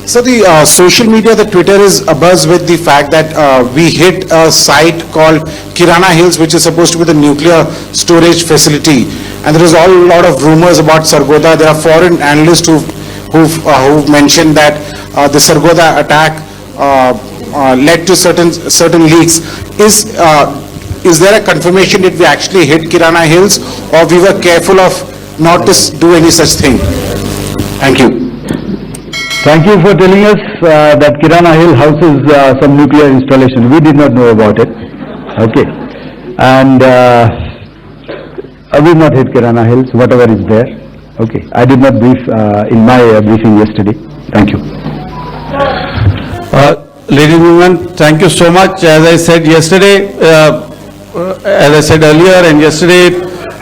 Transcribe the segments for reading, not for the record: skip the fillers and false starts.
So the social media, the Twitter is abuzz with the fact that we hit a site called Kirana Hills, which is supposed to be the nuclear storage facility. And there is a lot of rumors about Sargodha. There are foreign analysts who've mentioned that the Sargodha attack led to certain leaks. Is there a confirmation that we actually hit Kirana Hills, or we were careful of not to do any such thing? Thank you. Thank you for telling us that Kirana Hill houses some nuclear installation. We did not know about it. Okay. And we not hit Kirana Hills, whatever is there. Okay. I did not brief in my briefing yesterday. Thank you. Ladies and gentlemen, thank you so much. As I said yesterday, as I said earlier and yesterday,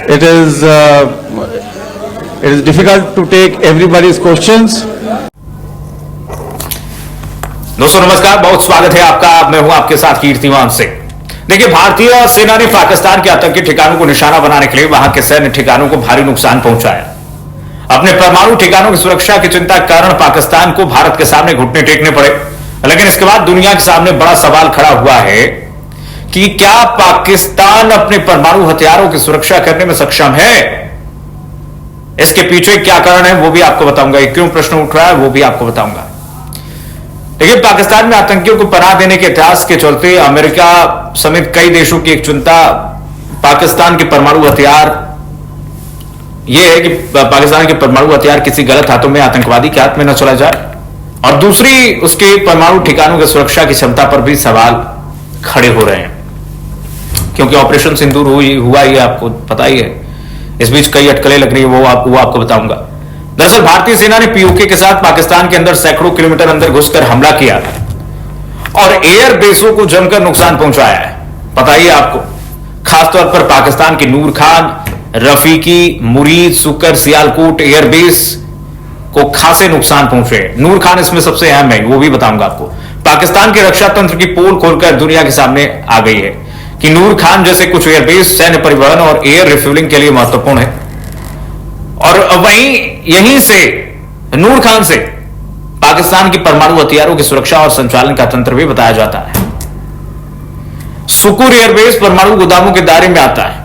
it is difficult to take everybody's questions. दोस्तों नमस्कार, बहुत स्वागत है आपका। मैं हूं आपके साथ कीर्तिमान सिंह। देखिए, भारतीय सेना ने पाकिस्तान के आतंकी ठिकानों को निशाना बनाने के लिए वहां के सैन्य ठिकानों को भारी नुकसान पहुंचाया। अपने परमाणु ठिकानों की सुरक्षा की चिंता के कारण पाकिस्तान को भारत के सामने घुटने टेकने पड़े। लेकिन इसके बाद दुनिया के सामने बड़ा सवाल खड़ा हुआ है कि क्या पाकिस्तान अपने परमाणु हथियारों की सुरक्षा करने में सक्षम है? इसके पीछे क्या कारण है वो भी आपको बताऊंगा। क्यों प्रश्न उठ रहा है वो भी आपको बताऊंगा। देखिए, पाकिस्तान में आतंकियों को पनाह देने के इतिहास के चलते अमेरिका समेत कई देशों की एक चिंता पाकिस्तान के परमाणु हथियार यह है कि पाकिस्तान के परमाणु हथियार किसी गलत हाथों में, आतंकवादी के हाथ में न चला जाए, और दूसरी उसके परमाणु ठिकानों की सुरक्षा की क्षमता पर भी सवाल खड़े हो रहे हैं, क्योंकि ऑपरेशन सिंदूर हुआ ही आपको पता ही है। इस बीच कई अटकलें लग रही है, वो आपको बताऊंगा। दरअसल भारतीय सेना ने पीओके के साथ पाकिस्तान के अंदर सैकड़ों किलोमीटर अंदर घुसकर हमला किया और एयर बेसों को जमकर नुकसान पहुंचाया है। पता ही है आपको, खासतौर पर पाकिस्तान के नूर खान, रफीकी, मुरीद, सुकर, सियालकोट एयरबेस को खासे नुकसान पहुंचे। नूर खान इसमें सबसे अहम है, वो भी बताऊंगा आपको। पाकिस्तान के रक्षा तंत्र की पोल खोलकर दुनिया के सामने आ गई है कि नूर खान जैसे कुछ एयरबेस सैन्य परिवहन और एयर रिफ्यूलिंग के लिए महत्वपूर्ण है, और वहीं यहीं से नूर खान से पाकिस्तान की परमाणु हथियारों की सुरक्षा और संचालन का तंत्र भी बताया जाता है। सुकुर एयरबेस परमाणु गोदामों के दायरे में आता है।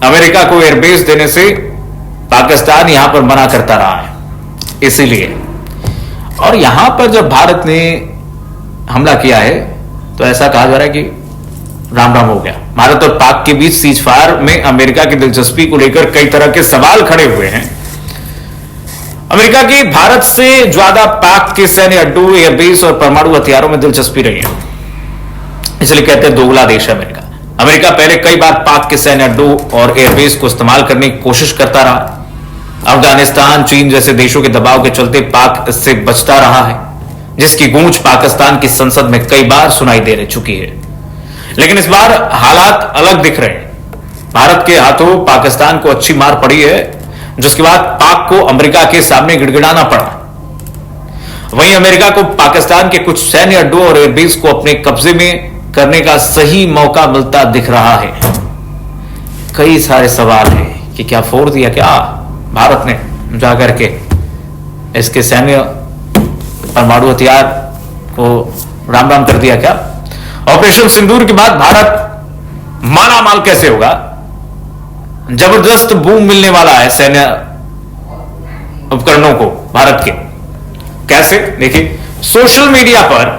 अमेरिका को एयरबेस देने से पाकिस्तान यहां पर मना करता रहा है, इसीलिए। और यहां पर जब भारत ने हमला किया है तो ऐसा कहा जा रहा है कि राम राम हो गया। भारत और पाक के बीच सीज फायर में अमेरिका की दिलचस्पी को लेकर कई तरह के सवाल खड़े हुए हैं। अमेरिका की भारत से ज्यादा पाक के सैन्य अड्डों, एयरबेस और परमाणु हथियारों में दिलचस्पी रही है, इसलिए कहते हैं दोगला देश है अमेरिका। अमेरिका पहले कई बार पाक के सैन्य अड्डों और एयरबेस को इस्तेमाल करने की कोशिश करता रहा। अफगानिस्तान, चीन जैसे देशों के दबाव के चलते पाक इससे बचता रहा है, जिसकी गूंज पाकिस्तान की संसद में कई बार सुनाई दे चुकी है। लेकिन इस बार हालात अलग दिख रहे हैं। भारत के हाथों पाकिस्तान को अच्छी मार पड़ी है, जिसके बाद पाक को अमेरिका के सामने गिड़गिड़ाना पड़ा। वहीं अमेरिका को पाकिस्तान के कुछ सैन्य अड्डों और एयरबेस को अपने कब्जे में करने का सही मौका मिलता दिख रहा है। कई सारे सवाल हैं कि क्या फोड़ दिया क्या भारत ने जाकर के इसके सैन्य परमाणु हथियार को राम राम कर दिया क्या? ऑपरेशन सिंदूर के बाद भारत मालामाल कैसे होगा? जबरदस्त बूम मिलने वाला है सैन्य उपकरणों को भारत के। कैसे? देखिए, सोशल मीडिया पर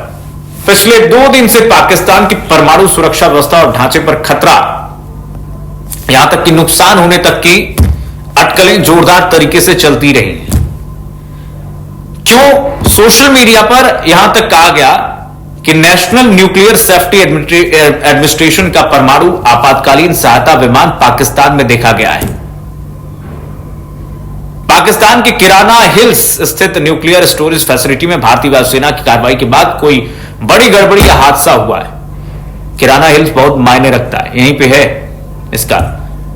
पिछले 2 दिन से पाकिस्तान की परमाणु सुरक्षा व्यवस्था और ढांचे पर खतरा, यहां तक कि नुकसान होने तक की अटकलें जोरदार तरीके से चलती रही। क्यों सोशल मीडिया पर यहां तक कहा गया कि नेशनल न्यूक्लियर सेफ्टी एडमिनिस्ट्रेशन का परमाणु आपातकालीन सहायता विमान पाकिस्तान में देखा गया है। पाकिस्तान के किराना हिल्स स्थित न्यूक्लियर स्टोरेज फैसिलिटी में भारतीय वायुसेना की कार्रवाई के बाद कोई बड़ी गड़बड़ी या हादसा हुआ है। किराना हिल्स बहुत मायने रखता है, यहीं पे है इसका।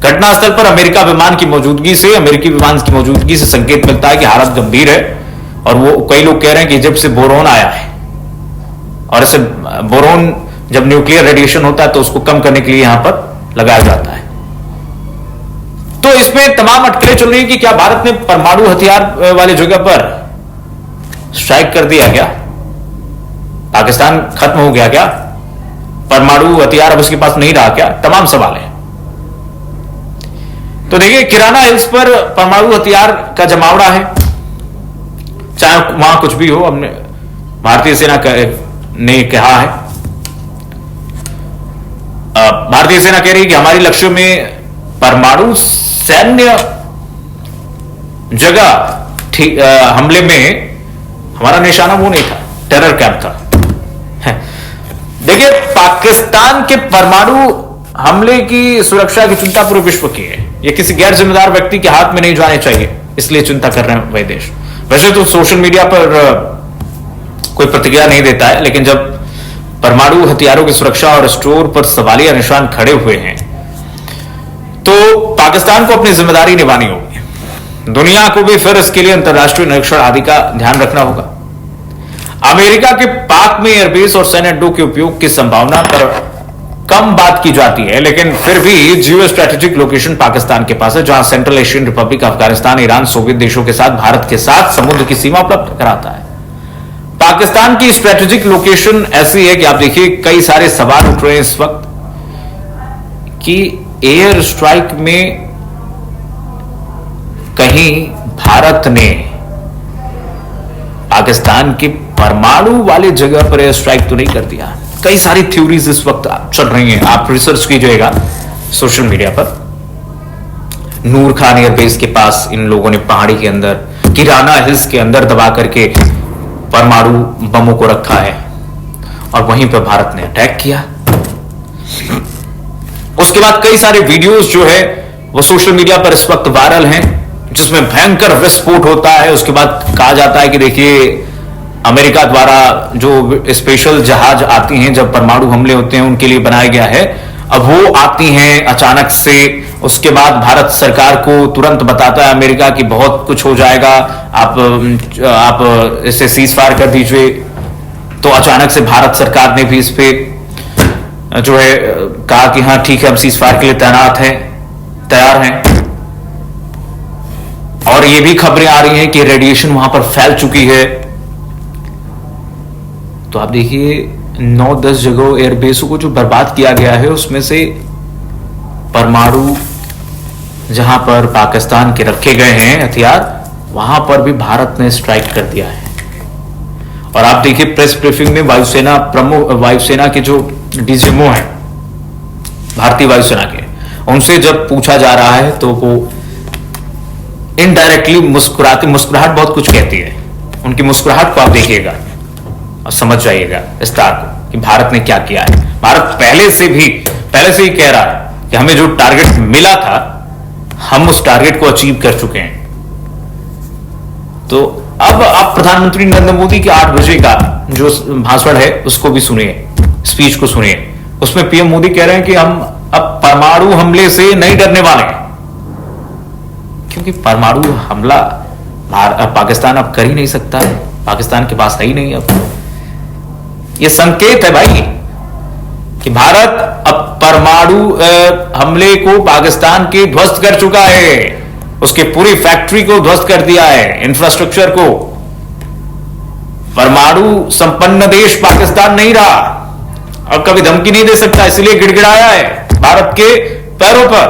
घटनास्थल पर अमेरिकी विमान की मौजूदगी से संकेत मिलता है कि हालत गंभीर है, और वो कई लोग कह रहे हैं कि इजिप्ट से बोरोन आया है, और इसे बोरोन जब न्यूक्लियर रेडिएशन होता है तो उसको कम करने के लिए यहां पर लगाया जाता है। तो इसमें तमाम अटकलें चल रही है कि क्या भारत ने परमाणु हथियार वाली जगह पर स्ट्राइक कर दिया क्या? पाकिस्तान खत्म हो गया क्या? परमाणु हथियार अब उसके पास नहीं रहा क्या? तमाम सवाल है। तो देखिए, किराना हिल्स पर परमाणु हथियार का जमावड़ा है, चाहे वहां कुछ भी हो। हमने भारतीय सेना ने कहा है, भारतीय सेना कह रही है कि हमारी लक्ष्यों में परमाणु सैन्य जगह हमले में हमारा निशाना वो नहीं था, टेरर कैंप था। देखिए, पाकिस्तान के परमाणु हमले की सुरक्षा की चिंता पूरे विश्व की है। यह किसी गैर जिम्मेदार व्यक्ति के हाथ में नहीं जाने चाहिए, इसलिए चिंता कर रहे हैं वही देश। वैसे तो सोशल मीडिया पर कोई प्रतिक्रिया नहीं देता है, लेकिन जब परमाणु हथियारों की सुरक्षा और स्टोर पर सवालिया निशान खड़े हुए हैं, तो पाकिस्तान को अपनी जिम्मेदारी निभानी होगी। दुनिया को भी फिर इसके लिए अंतर्राष्ट्रीय निरीक्षण आदि का ध्यान रखना होगा। अमेरिका के पाक में एयरबेस और सैन्य अड्डों के उपयोग की संभावना पर कम बात की जाती है, लेकिन फिर भी जियो स्ट्रेटेजिक लोकेशन पाकिस्तान के पास है, जहां central Asian Republic, Afghanistan, Iran, Soviet देशों के साथ भारत के साथ समुद्र की सीमा उपलब्ध कराता है। पाकिस्तान की स्ट्रेटेजिक लोकेशन ऐसी है कि आप देखिए, कई सारे सवाल उठ रहे हैं इस वक्त कि एयर स्ट्राइक में कहीं भारत ने पाकिस्तान के परमाणु वाले जगह पर एयर स्ट्राइक तो नहीं कर दिया। कई सारी थ्योरीज इस वक्त चल रही हैं, आप रिसर्च कीजिएगा सोशल मीडिया पर। नूर खान एयरबेस के पास इन लोगों ने पहाड़ी के अंदर, किराना हिल्स के अंदर दबा करके परमाणु बमों को रखा है, और वहीं पर भारत ने अटैक किया। उसके बाद कई सारे वीडियोस जो है वो सोशल मीडिया पर इस वक्त वायरल हैं, जिसमें भयंकर विस्फोट होता है। उसके बाद कहा जाता है कि देखिए, अमेरिका द्वारा जो स्पेशल जहाज आती हैं जब परमाणु हमले होते हैं उनके लिए बनाया गया है, अब वो आती हैं अचानक से। उसके बाद भारत सरकार को तुरंत बताता है अमेरिका कि बहुत कुछ हो जाएगा, आप इसे सीज फायर कर दीजिए। तो अचानक से भारत सरकार ने भी इस पे जो है कहा कि हाँ ठीक है, हम सीज फायर के लिए तैयार हैं। और ये भी खबरें आ रही हैं कि रेडिएशन वहां पर फैल चुकी है। तो आप देखिए, 9-10 जगह एयरबेसों को जो बर्बाद किया गया है, उसमें से परमाणु जहां पर पाकिस्तान के रखे गए हैं हथियार, वहां पर भी भारत ने स्ट्राइक कर दिया है। और आप देखिए, प्रेस ब्रीफिंग में वायुसेना के जो डीजीएमओ हैं भारतीय वायुसेना के, उनसे जब पूछा जा रहा है तो वो इनडायरेक्टली मुस्कुराहट बहुत कुछ कहती है। उनकी मुस्कुराहट को आप देखिएगा और समझ जाइएगा इस तार को कि भारत ने क्या किया है। भारत पहले से ही कह रहा है कि हमें जो टारगेट मिला था, हम उस टारगेट को अचीव कर चुके हैं। तो अब आप प्रधानमंत्री नरेंद्र मोदी के 8 बजे का जो भाषण है उसको भी सुनिए, स्पीच को सुनिए। उसमें पीएम मोदी कह रहे हैं कि हम अब परमाणु हमले से नहीं डरने वाले हैं, क्योंकि परमाणु हमला पाकिस्तान अब कर ही नहीं सकता है, पाकिस्तान के पास है ही नहीं। अब यह संकेत है भाई कि भारत अब परमाणु हमले को पाकिस्तान के ध्वस्त कर चुका है, उसके पूरी फैक्ट्री को ध्वस्त कर दिया है, इंफ्रास्ट्रक्चर को। परमाणु संपन्न देश पाकिस्तान नहीं रहा, अब कभी धमकी नहीं दे सकता, इसलिए गिड़गिड़ाया है भारत के पैरों पर।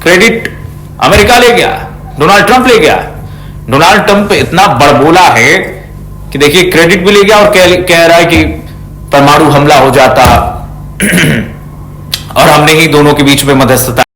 क्रेडिट अमेरिका ले गया, डोनाल्ड ट्रंप ले गया। डोनाल्ड ट्रंप इतना बड़बोला है कि देखिए, क्रेडिट भी ले गया और कह रहा है कि परमाणु हमला हो जाता और हमने ही दोनों के बीच में मध्यस्थता